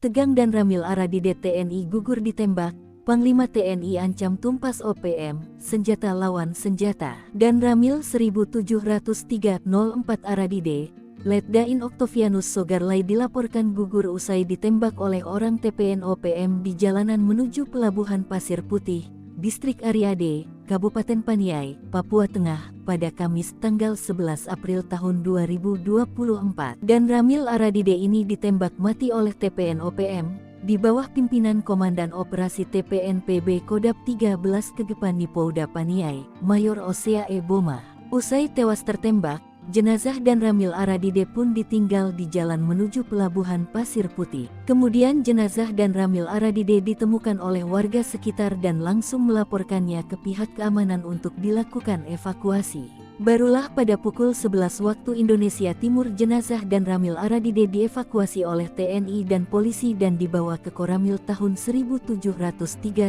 Tegang dan Ramil Aradide TNI gugur ditembak, Panglima TNI ancam tumpas OPM, senjata lawan senjata. Dan Ramil 1703-04 Aradide, Letdain Oktavianus Sogarlai dilaporkan gugur usai ditembak oleh orang TPN OPM di jalanan menuju Pelabuhan Pasir Putih, Distrik Ariade, Kabupaten Paniai, Papua Tengah, pada Kamis tanggal 11 April tahun 2024. Dan Ramil Aradide ini ditembak mati oleh TPN OPM, di bawah pimpinan Komandan Operasi TPN PB Kodap 13 Kegepani Pouda Paniai, Mayor Osea E. Boma. Usai tewas tertembak, jenazah dan Ramil Aradide pun ditinggal di jalan menuju Pelabuhan Pasir Putih. Kemudian jenazah dan Ramil Aradide ditemukan oleh warga sekitar dan langsung melaporkannya ke pihak keamanan untuk dilakukan evakuasi. Barulah pada pukul 11 waktu Indonesia Timur jenazah dan Ramil Aradide dievakuasi oleh TNI dan polisi dan dibawa ke Koramil tahun 1703-04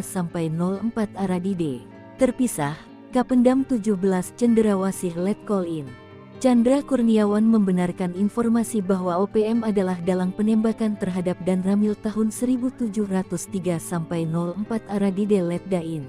Aradide. Terpisah, Kapendam 17 Cenderawasih Letkol In Chandra Kurniawan membenarkan informasi bahwa OPM adalah dalang penembakan terhadap dan Ramil tahun 1703-04 Aradide Letdain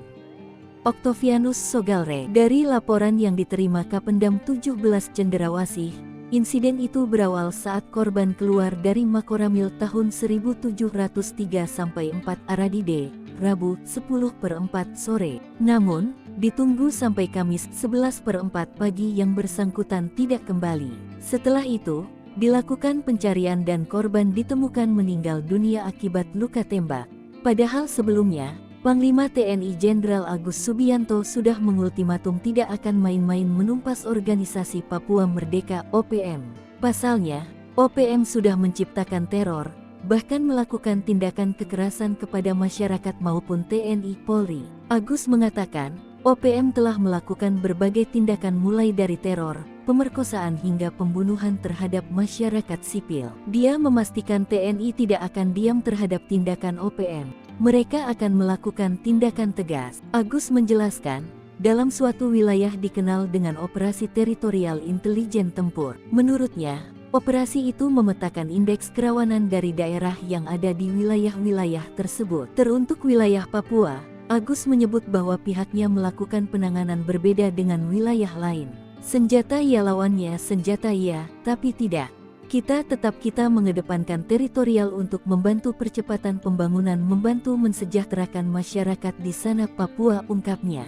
Oktavianus Sogarlai. Dari laporan yang diterima Kapendam 17 Cenderawasih, insiden itu berawal saat korban keluar dari Makoramil tahun 1703-04 Aradide, Rabu 10/4 sore. Namun, ditunggu sampai Kamis 11/4 pagi yang bersangkutan tidak kembali. Setelah itu, dilakukan pencarian dan korban ditemukan meninggal dunia akibat luka tembak. Padahal sebelumnya, Panglima TNI Jenderal Agus Subianto sudah mengultimatum tidak akan main-main menumpas organisasi Papua Merdeka (OPM). Pasalnya, OPM sudah menciptakan teror, bahkan melakukan tindakan kekerasan kepada masyarakat maupun TNI Polri. Agus mengatakan, OPM telah melakukan berbagai tindakan mulai dari teror, pemerkosaan hingga pembunuhan terhadap masyarakat sipil. Dia memastikan TNI tidak akan diam terhadap tindakan OPM. Mereka akan melakukan tindakan tegas. Agus menjelaskan, dalam suatu wilayah dikenal dengan Operasi Teritorial Intelijen Tempur. Menurutnya, operasi itu memetakan indeks kerawanan dari daerah yang ada di wilayah-wilayah tersebut. Teruntuk wilayah Papua, Agus menyebut bahwa pihaknya melakukan penanganan berbeda dengan wilayah lain. Senjata ya lawannya senjata ya, tapi tidak. Kita mengedepankan teritorial untuk membantu percepatan pembangunan, membantu mensejahterakan masyarakat di sana Papua, ungkapnya.